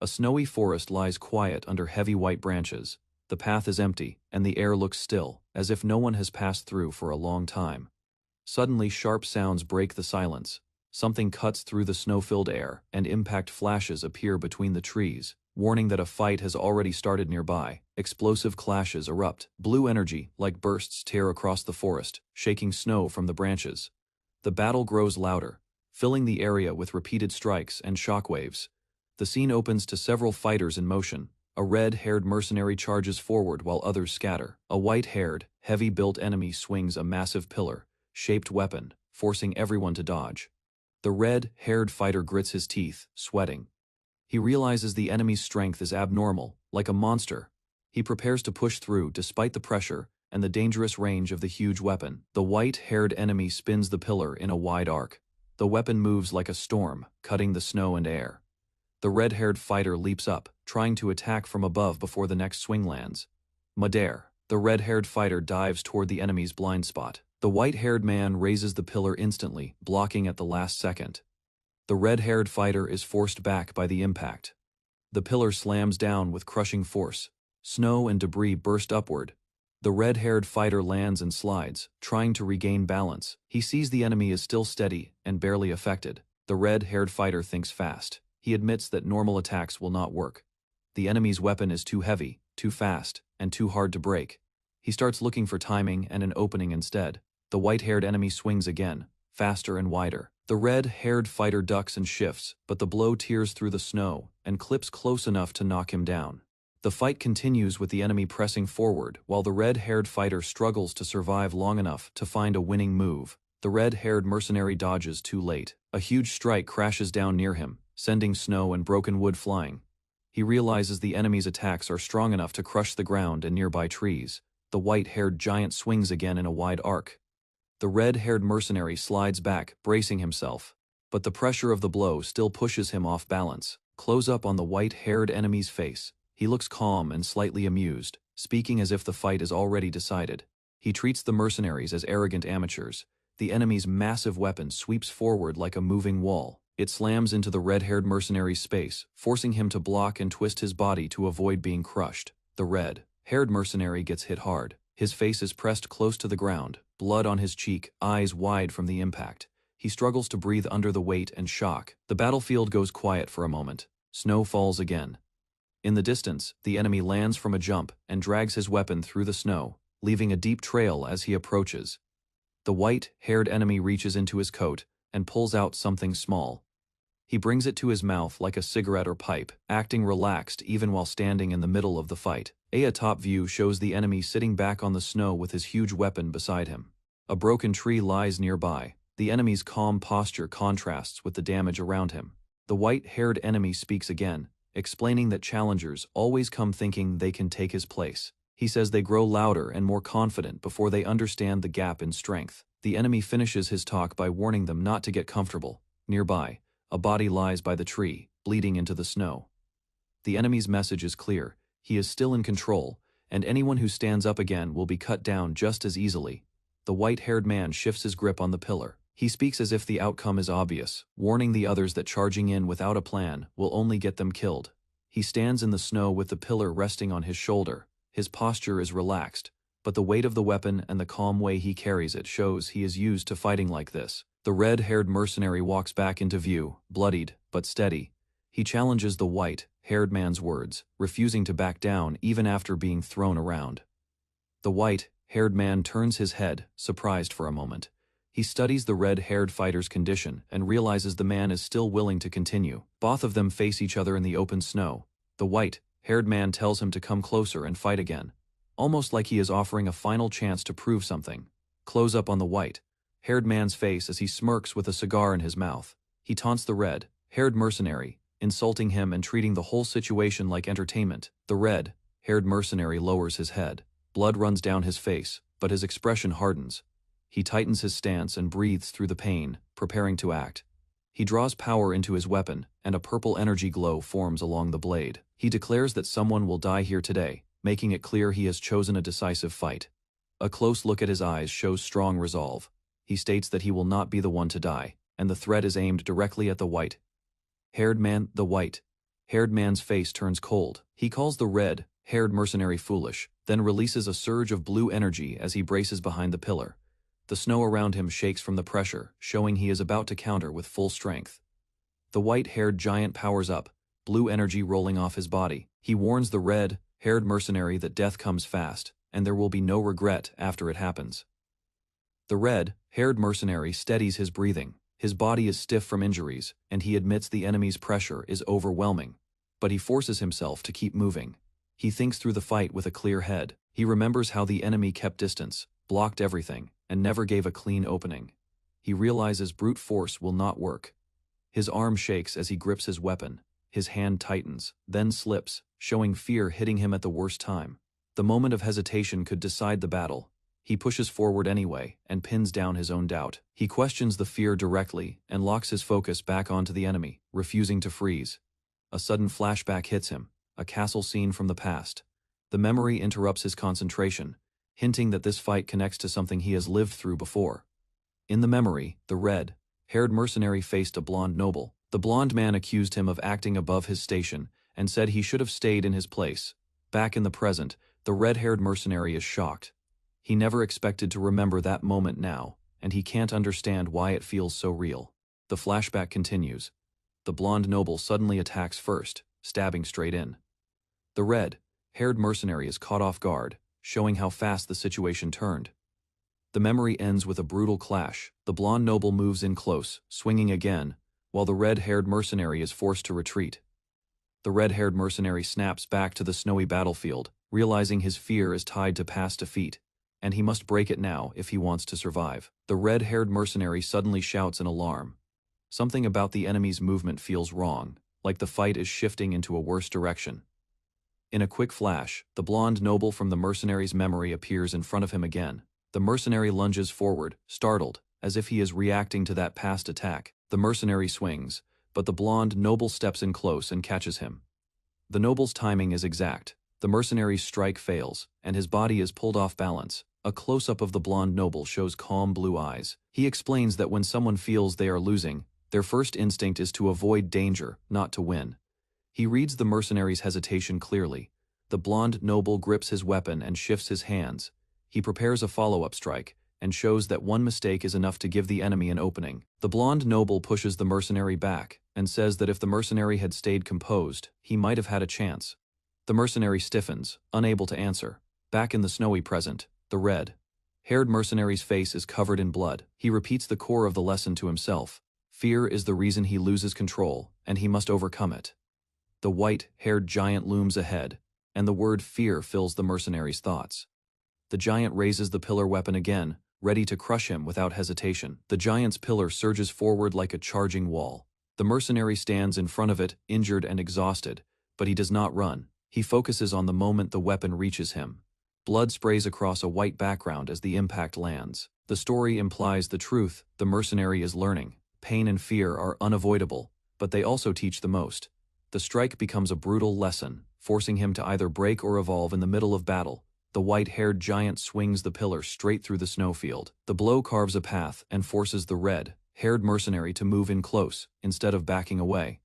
A snowy forest lies quiet under heavy white branches. The path is empty, and the air looks still, as if no one has passed through for a long time. Suddenly sharp sounds break the silence. Something cuts through the snow-filled air, and impact flashes appear between the trees, warning that a fight has already started nearby. Explosive clashes erupt. Blue energy, like bursts, tear across the forest, shaking snow from the branches. The battle grows louder, filling the area with repeated strikes and shockwaves. The scene opens to several fighters in motion. A red-haired mercenary charges forward while others scatter. A white-haired, heavy-built enemy swings a massive pillar-shaped weapon, forcing everyone to dodge. The red-haired fighter grits his teeth, sweating. He realizes the enemy's strength is abnormal, like a monster. He prepares to push through despite the pressure and the dangerous range of the huge weapon. The white-haired enemy spins the pillar in a wide arc. The weapon moves like a storm, cutting the snow and air. The red-haired fighter leaps up, trying to attack from above before the next swing lands. Midair, the red-haired fighter dives toward the enemy's blind spot. The white-haired man raises the pillar instantly, blocking at the last second. The red-haired fighter is forced back by the impact. The pillar slams down with crushing force. Snow and debris burst upward. The red-haired fighter lands and slides, trying to regain balance. He sees the enemy is still steady and barely affected. The red-haired fighter thinks fast. He admits that normal attacks will not work. The enemy's weapon is too heavy, too fast, and too hard to break. He starts looking for timing and an opening instead. The white-haired enemy swings again, faster and wider. The red-haired fighter ducks and shifts, but the blow tears through the snow and clips close enough to knock him down. The fight continues with the enemy pressing forward while the red-haired fighter struggles to survive long enough to find a winning move. The red-haired mercenary dodges too late. A huge strike crashes down near him, sending snow and broken wood flying. He realizes the enemy's attacks are strong enough to crush the ground and nearby trees. The white-haired giant swings again in a wide arc. The red-haired mercenary slides back, bracing himself. But the pressure of the blow still pushes him off balance. Close up on the white-haired enemy's face. He looks calm and slightly amused, speaking as if the fight is already decided. He treats the mercenaries as arrogant amateurs. The enemy's massive weapon sweeps forward like a moving wall. It slams into the red-haired mercenary's space, forcing him to block and twist his body to avoid being crushed. The red-haired mercenary gets hit hard. His face is pressed close to the ground, blood on his cheek, eyes wide from the impact. He struggles to breathe under the weight and shock. The battlefield goes quiet for a moment. Snow falls again. In the distance, the enemy lands from a jump and drags his weapon through the snow, leaving a deep trail as he approaches. The white-haired enemy reaches into his coat and pulls out something small. He brings it to his mouth like a cigarette or pipe, acting relaxed even while standing in the middle of the fight. A top view shows the enemy sitting back on the snow with his huge weapon beside him. A broken tree lies nearby. The enemy's calm posture contrasts with the damage around him. The white-haired enemy speaks again, explaining that challengers always come thinking they can take his place. He says they grow louder and more confident before they understand the gap in strength. The enemy finishes his talk by warning them not to get comfortable. Nearby, a body lies by the tree, bleeding into the snow. The enemy's message is clear. He is still in control, and anyone who stands up again will be cut down just as easily. The white-haired man shifts his grip on the pillar. He speaks as if the outcome is obvious, warning the others that charging in without a plan will only get them killed. He stands in the snow with the pillar resting on his shoulder. His posture is relaxed, but the weight of the weapon and the calm way he carries it shows he is used to fighting like this. The red-haired mercenary walks back into view, bloodied but steady. He challenges the white-haired man's words, refusing to back down even after being thrown around. The white-haired man turns his head, surprised for a moment. He studies the red-haired fighter's condition and realizes the man is still willing to continue. Both of them face each other in the open snow. The white-haired man tells him to come closer and fight again, almost like he is offering a final chance to prove something. Close up on the white-haired man's face as he smirks with a cigar in his mouth. He taunts the red-haired mercenary, insulting him and treating the whole situation like entertainment. The red-haired mercenary lowers his head. Blood runs down his face, but his expression hardens. He tightens his stance and breathes through the pain, preparing to act. He draws power into his weapon, and a purple energy glow forms along the blade. He declares that someone will die here today, making it clear he has chosen a decisive fight. A close look at his eyes shows strong resolve. He states that he will not be the one to die, and the threat is aimed directly at the white-haired man. The white-haired red-haired man's face turns cold. He calls the red-haired mercenary foolish, then releases a surge of blue energy as he braces behind the pillar. The snow around him shakes from the pressure, showing he is about to counter with full strength. The white-haired giant powers up, blue energy rolling off his body. He warns the red-haired mercenary that death comes fast, and there will be no regret after it happens. The red-haired mercenary steadies his breathing. His body is stiff from injuries, and he admits the enemy's pressure is overwhelming. But he forces himself to keep moving. He thinks through the fight with a clear head. He remembers how the enemy kept distance, blocked everything, and never gave a clean opening. He realizes brute force will not work. His arm shakes as he grips his weapon. His hand tightens, then slips, showing fear hitting him at the worst time. The moment of hesitation could decide the battle. He pushes forward anyway, and pins down his own doubt. He questions the fear directly, and locks his focus back onto the enemy, refusing to freeze. A sudden flashback hits him, a castle scene from the past. The memory interrupts his concentration, hinting that this fight connects to something he has lived through before. In the memory, the red-haired mercenary faced a blonde noble. The blonde man accused him of acting above his station, and said he should have stayed in his place. Back in the present, the red-haired mercenary is shocked. He never expected to remember that moment now, and he can't understand why it feels so real. The flashback continues. The blonde noble suddenly attacks first, stabbing straight in. The red-haired mercenary is caught off guard, showing how fast the situation turned. The memory ends with a brutal clash. The blonde noble moves in close, swinging again, while the red-haired mercenary is forced to retreat. The red-haired mercenary snaps back to the snowy battlefield, realizing his fear is tied to past defeat, and he must break it now if he wants to survive. The red-haired mercenary suddenly shouts in alarm. Something about the enemy's movement feels wrong, like the fight is shifting into a worse direction. In a quick flash, the blonde noble from the mercenary's memory appears in front of him again. The mercenary lunges forward, startled, as if he is reacting to that past attack. The mercenary swings, but the blonde noble steps in close and catches him. The noble's timing is exact. The mercenary's strike fails, and his body is pulled off balance. A close-up of the blonde noble shows calm blue eyes. He explains that when someone feels they are losing, their first instinct is to avoid danger, not to win. He reads the mercenary's hesitation clearly. The blonde noble grips his weapon and shifts his hands. He prepares a follow-up strike, and shows that one mistake is enough to give the enemy an opening. The blonde noble pushes the mercenary back, and says that if the mercenary had stayed composed, he might have had a chance. The mercenary stiffens, unable to answer. Back in the snowy present, the red-haired mercenary's face is covered in blood. He repeats the core of the lesson to himself. Fear is the reason he loses control, and he must overcome it. The white-haired giant looms ahead, and the word fear fills the mercenary's thoughts. The giant raises the pillar weapon again, ready to crush him without hesitation. The giant's pillar surges forward like a charging wall. The mercenary stands in front of it, injured and exhausted, but he does not run. He focuses on the moment the weapon reaches him. Blood sprays across a white background as the impact lands. The story implies the truth the mercenary is learning. Pain and fear are unavoidable, but they also teach the most. The strike becomes a brutal lesson, forcing him to either break or evolve in the middle of battle. The white-haired giant swings the pillar straight through the snowfield. The blow carves a path and forces the red-haired mercenary to move in close, instead of backing away.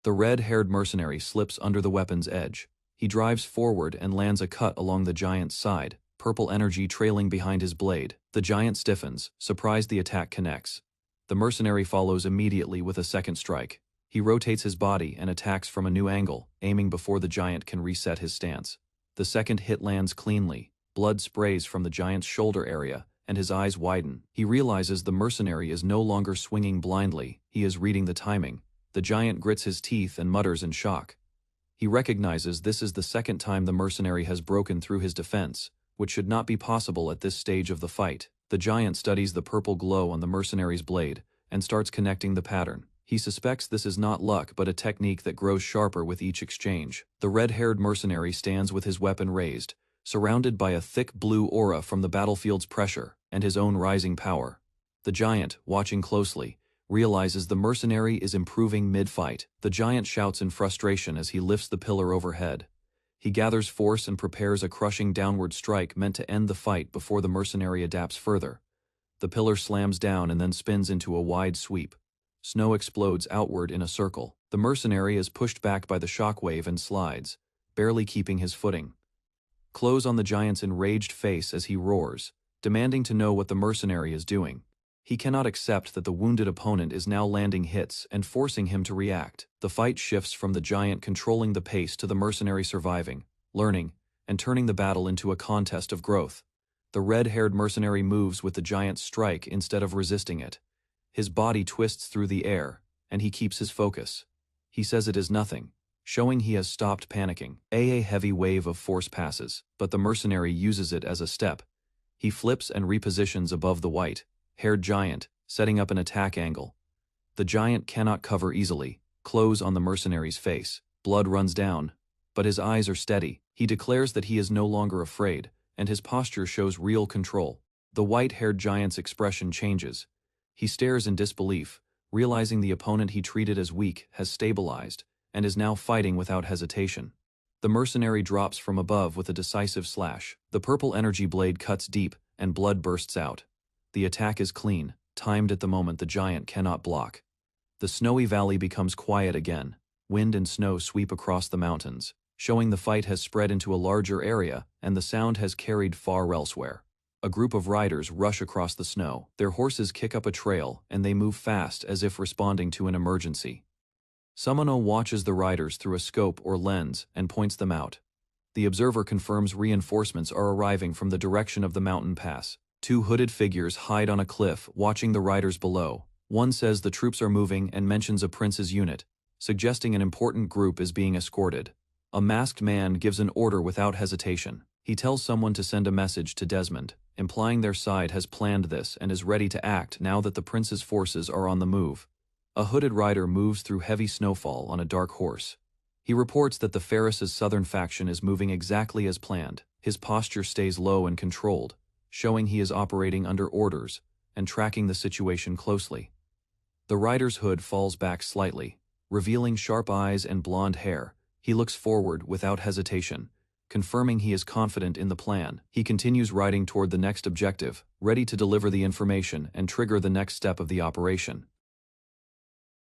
The red-haired mercenary slips under the weapon's edge. He drives forward and lands a cut along the giant's side, purple energy trailing behind his blade. The giant stiffens, surprised the attack connects. The mercenary follows immediately with a second strike. He rotates his body and attacks from a new angle, aiming before the giant can reset his stance. The second hit lands cleanly. Blood sprays from the giant's shoulder area, and his eyes widen. He realizes the mercenary is no longer swinging blindly, he is reading the timing. The giant grits his teeth and mutters in shock. He recognizes this is the second time the mercenary has broken through his defense, which should not be possible at this stage of the fight. The giant studies the purple glow on the mercenary's blade, and starts connecting the pattern. He suspects this is not luck but a technique that grows sharper with each exchange. The red-haired mercenary stands with his weapon raised, surrounded by a thick blue aura from the battlefield's pressure and his own rising power. The giant, watching closely, realizes the mercenary is improving mid-fight. The giant shouts in frustration as he lifts the pillar overhead. He gathers force and prepares a crushing downward strike meant to end the fight before the mercenary adapts further. The pillar slams down and then spins into a wide sweep. Snow explodes outward in a circle. The mercenary is pushed back by the shockwave and slides, barely keeping his footing. Close on the giant's enraged face as he roars, demanding to know what the mercenary is doing. He cannot accept that the wounded opponent is now landing hits and forcing him to react. The fight shifts from the giant controlling the pace to the mercenary surviving, learning, and turning the battle into a contest of growth. The red-haired mercenary moves with the giant's strike instead of resisting it. His body twists through the air, and he keeps his focus. He says it is nothing, showing he has stopped panicking. A heavy wave of force passes, but the mercenary uses it as a step. He flips and repositions above the white-haired giant, setting up an attack angle. The giant cannot cover easily. Close on the mercenary's face. Blood runs down, but his eyes are steady. He declares that he is no longer afraid, and his posture shows real control. The white-haired giant's expression changes. He stares in disbelief, realizing the opponent he treated as weak has stabilized and is now fighting without hesitation. The mercenary drops from above with a decisive slash. The purple energy blade cuts deep, and blood bursts out. The attack is clean, timed at the moment the giant cannot block. The snowy valley becomes quiet again. Wind and snow sweep across the mountains, showing the fight has spread into a larger area and the sound has carried far elsewhere. A group of riders rush across the snow. Their horses kick up a trail and they move fast as if responding to an emergency. Summono watches the riders through a scope or lens and points them out. The observer confirms reinforcements are arriving from the direction of the mountain pass. Two hooded figures hide on a cliff watching the riders below. One says the troops are moving and mentions a prince's unit, suggesting an important group is being escorted. A masked man gives an order without hesitation. He tells someone to send a message to Desmond, implying their side has planned this and is ready to act now that the prince's forces are on the move. A hooded rider moves through heavy snowfall on a dark horse. He reports that the Ferris's southern faction is moving exactly as planned. His posture stays low and controlled, showing he is operating under orders and tracking the situation closely. The rider's hood falls back slightly, revealing sharp eyes and blonde hair. He looks forward without hesitation, confirming he is confident in the plan. He continues riding toward the next objective, ready to deliver the information and trigger the next step of the operation.